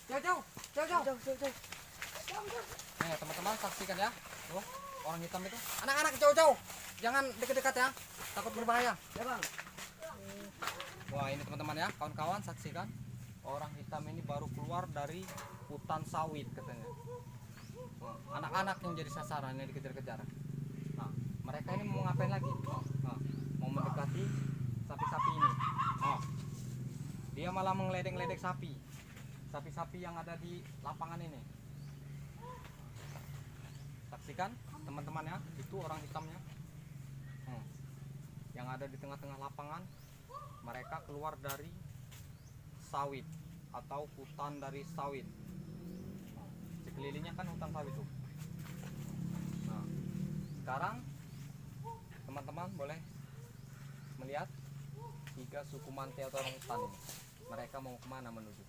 Jauh. Nih teman-teman saksikan ya. Tuh orang hitam itu. Anak-anak jauh. Jangan dekat-dekat ya. Takut berbahaya. Ya bang. Wah ini teman-teman ya, kawan-kawan saksikan. Orang hitam ini baru keluar dari hutan sawit katanya. Anak-anak yang jadi sasaran yang dikejar-kejar. Nah, mereka ini mau ngapain lagi? Nah, mau mendekati sapi-sapi ini. Oh, dia malah mengeledek-ledek sapi-sapi yang ada di lapangan ini. Saksikan teman-teman ya, itu orang hitamnya. Yang ada di tengah-tengah lapangan, mereka keluar dari sawit atau hutan dari sawit. Sekelilingnya kan hutan sawit tuh. Nah, sekarang teman-teman boleh melihat 3 suku Mante atau orang hutan ini. Mereka mau kemana menuju?